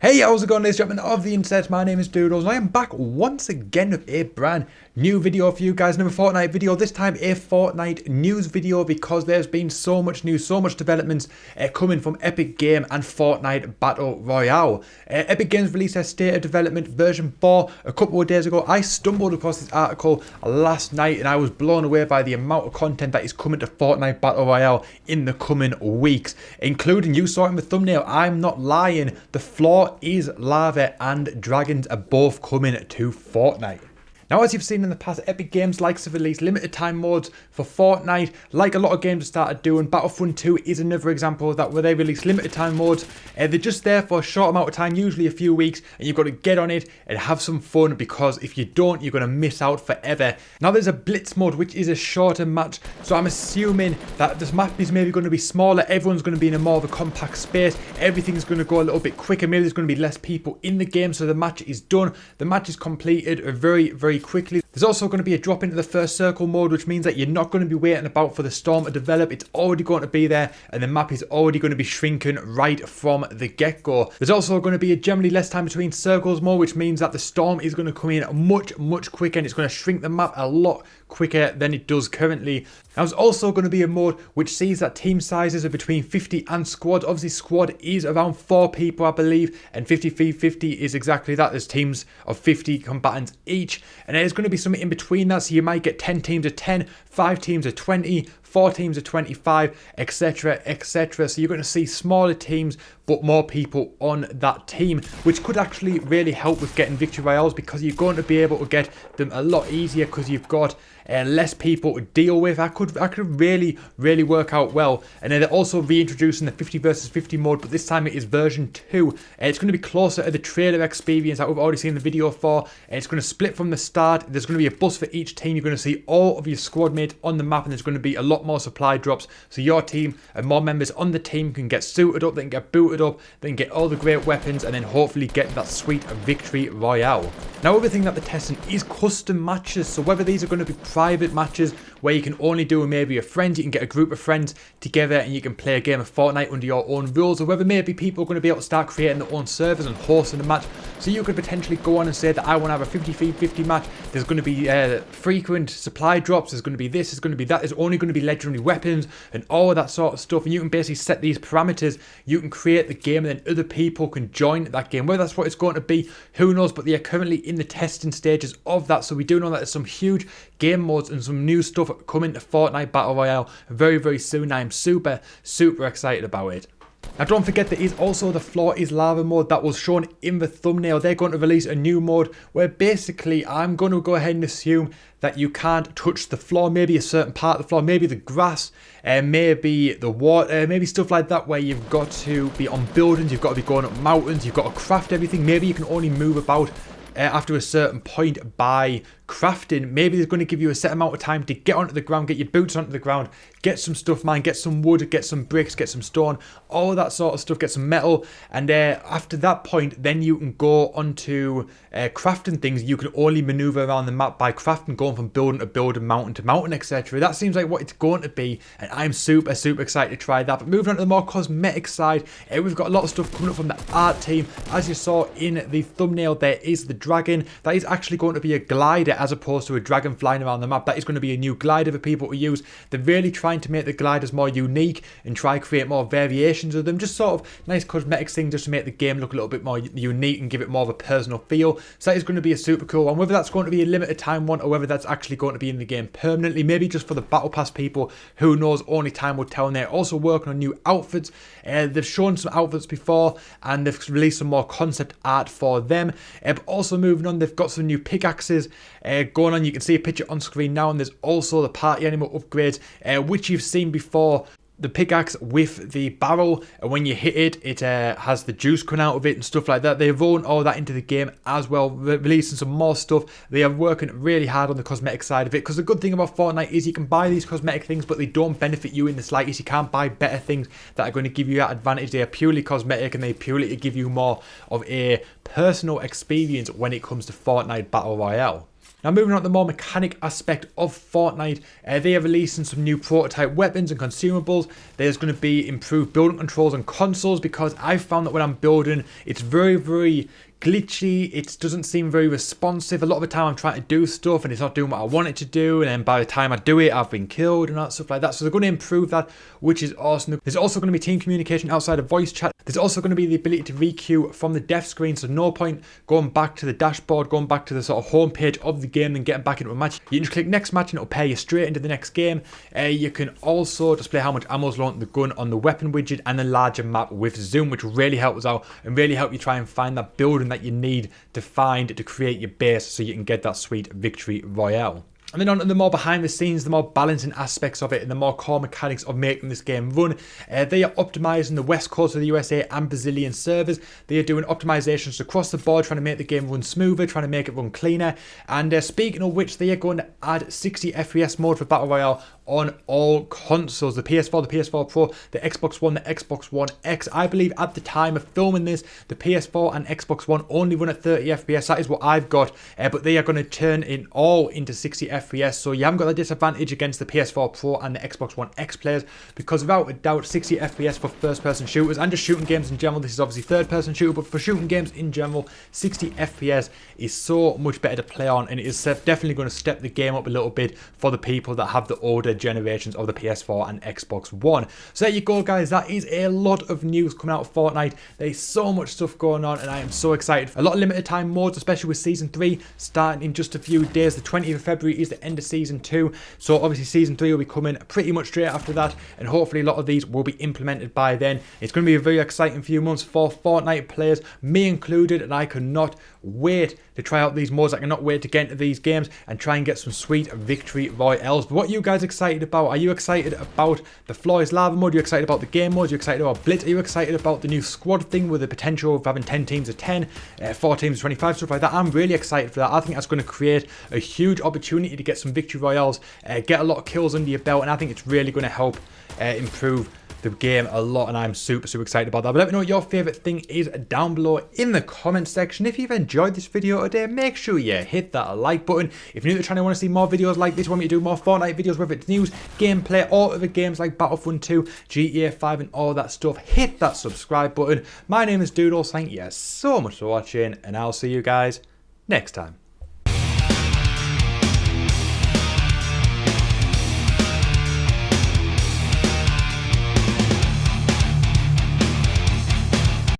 Hey, how's it going, ladies and gentlemen of the internet? My name is Doodles and I am back once again with a brand new video for you guys. Another Fortnite video, this time a Fortnite news video because there's been so much news, so much developments coming from Epic Game and Fortnite Battle Royale. Epic Games released their State of Development version 4 a couple of days ago. I stumbled across this article last night and I was blown away by the amount of content that is coming to Fortnite Battle Royale in the coming weeks, including, you saw it in the thumbnail, I'm not lying, the floor is lava and dragons are both coming to Fortnite. Now, as you've seen in the past, Epic Games likes to release limited time modes for Fortnite, like a lot of games have started doing. Battlefront 2 is another example of that, where they release limited time modes. They're just there for a short amount of time, usually a few weeks, and you've got to get on it and have some fun, because if you don't, you're going to miss out forever. Now, there's a Blitz mode, which is a shorter match, so I'm assuming that this map is maybe going to be smaller. Everyone's going to be in a more of a compact space. Everything's going to go a little bit quicker. Maybe there's going to be less people in the game, so the match is done. The match is completed very quickly. There's also going to be a drop into the first circle mode, which means that you're not going to be waiting about for the storm to develop. It's already going to be there and the map is already going to be shrinking right from the get-go. There's also going to be a generally less time between circles mode, which means that the storm is going to come in much quicker and it's going to shrink the map a lot quicker than it does currently. Now, there's also going to be a mode which sees that team sizes are between 50 and squad. Obviously, squad is around 4 people, I believe, and 50v50 is exactly that. There's teams of 50 combatants each, and there's going to be something in between that, so you might get 10 teams of 10, 5 teams of 20, 4 teams of 25, etc, etc. So you're going to see smaller teams but more people on that team, which could actually really help with getting victory royales, because you're going to be able to get them a lot easier because you've got less people to deal with. That could really work out well. And then they're also reintroducing the 50 versus 50 mode, but this time it is version 2. It's going to be closer to the trailer experience that we've already seen the video for. It's going to split from the start. There's going to be a bus for each team. You're going to see all of your squad mates on the map, and there's going to be a lot more supply drops, so your team and more members on the team can get suited up, they can get booted up, they can get all the great weapons, and then hopefully get that sweet victory royale. Now, other thing that they're testing is custom matches. So whether these are going to be private matches where you can only do with maybe your friends, you can get a group of friends together and you can play a game of Fortnite under your own rules, or whether maybe people are going to be able to start creating their own servers and hosting a match. So you could potentially go on and say that I want to have a 50v50 match. There's going to be frequent supply drops, there's going to be this, there's going to be that, there's only going to be legendary weapons and all of that sort of stuff, and you can basically set these parameters. You can create the game and then other people can join that game. Whether that's what it's going to be, who knows, but they are currently in the testing stages of that. So we do know that there's some huge game modes and some new stuff coming to Fortnite Battle Royale very soon. I am super excited about it. Now, don't forget, there is also the floor is lava mode that was shown in the thumbnail. They're going to release a new mode where basically I'm going to go ahead and assume that you can't touch the floor, maybe a certain part of the floor, maybe the grass, maybe the water, maybe stuff like that, where you've got to be on buildings, you've got to be going up mountains, you've got to craft everything. Maybe you can only move about after a certain point by crafting. Maybe they're going to give you a set amount of time to get onto the ground, get your boots onto the ground, get some stuff, man, get some wood, get some bricks, get some stone, all that sort of stuff, get some metal, and after that point then you can go onto crafting things. You can only maneuver around the map by crafting, going from building to building, mountain to mountain, etc. That seems like what it's going to be, and I'm super excited to try that. But moving on to the more cosmetic side, we've got a lot of stuff coming up from the art team. As you saw in the thumbnail, there is the dragon. That is actually going to be a glider as opposed to a dragon flying around the map. That is going to be a new glider for people to use. They're really trying to make the gliders more unique and try to create more variations of them. Just sort of nice cosmetic thing just to make the game look a little bit more unique and give it more of a personal feel. So that is going to be a super cool one. Whether that's going to be a limited time one or whether that's actually going to be in the game permanently, maybe just for the battle pass people, who knows, only time will tell. And they're also working on new outfits. They've shown some outfits before and they've released some more concept art for them. But also moving on, they've got some new pickaxes going on. You can see a picture on screen now, and there's also the party animal upgrades, which you've seen before. The pickaxe with the barrel, and when you hit it, it has the juice coming out of it and stuff like that. They've rolled all that into the game as well, releasing some more stuff. They are working really hard on the cosmetic side of it, because the good thing about Fortnite is you can buy these cosmetic things, but they don't benefit you in the slightest. You can't buy better things that are going to give you that advantage. They are purely cosmetic, and they purely give you more of a personal experience when it comes to Fortnite Battle Royale. Now moving on to the more mechanic aspect of Fortnite, they are releasing some new prototype weapons and consumables. There's going to be improved building controls on consoles, because I found that when I'm building, it's very glitchy. It doesn't seem very responsive. A lot of the time I'm trying to do stuff and it's not doing what I want it to do, and then by the time I do it, I've been killed and that stuff like that. So they're going to improve that, which is awesome. There's also going to be team communication outside of voice chat. There's also going to be the ability to requeue from the death screen, so no point going back to the dashboard, going back to the sort of home page of the game and getting back into a match. You can just click next match and it'll pair you straight into the next game. You can also display how much ammo is loaded on the gun on the weapon widget, and a larger map with zoom, which will really help us out and really help you try and find that building that you need to find to create your base so you can get that sweet victory royale. And then on to the more behind the scenes, the more balancing aspects of it, and the more core mechanics of making this game run. They are optimizing the west coast of the USA and Brazilian servers. They are doing optimizations across the board, trying to make the game run smoother, trying to make it run cleaner. And speaking of which, they are going to add 60 FPS mode for Battle Royale on all consoles. The PS4, the PS4 Pro, the Xbox One, the Xbox One X. I believe at the time of filming this, the PS4 and Xbox One only run at 30 FPS. That is what I've got. But they are going to turn it all into 60 FPS. So you haven't got the disadvantage against the PS4 Pro and the Xbox One X players, because without a doubt 60 FPS for first person shooters and just shooting games in general. This is obviously third person shooter, but for shooting games in general, 60 FPS is so much better to play on, and it is definitely going to step the game up a little bit for the people that have the older generations of the PS4 and Xbox One. So there you go, guys. That is a lot of news coming out of Fortnite. There's so much stuff going on and I am so excited. A lot of limited time modes, especially with season 3 starting in just a few days. The 20th of February is the end of season 2, so obviously season 3 will be coming pretty much straight after that, and hopefully a lot of these will be implemented by then. It's going to be a very exciting few months for Fortnite players, me included, and I cannot wait to try out these modes. I cannot wait to get into these games and try and get some sweet victory royales. But what are you guys excited about? Are you excited about the Floor is Lava mode? Are you excited about the game modes? Are you excited about Blitz? Are you excited about the new squad thing with the potential of having 10 teams of 10, 4 teams of 25, stuff like that? I'm really excited for that. I think that's going to create a huge opportunity to get some victory royales, get a lot of kills under your belt, and I think it's really going to help improve the game a lot, and I'm super excited about that. But let me know what your favorite thing is down below in the comment section. If you've enjoyed this video today, make sure you hit that like button. If you're new to the channel and want to see more videos like this, want me to do more Fortnite videos, whether it's news, gameplay, or other games like Battlefront 2, GTA 5 and all that stuff, hit that subscribe button. My name is Doodles. Thank you so much for watching, and I'll see you guys next time.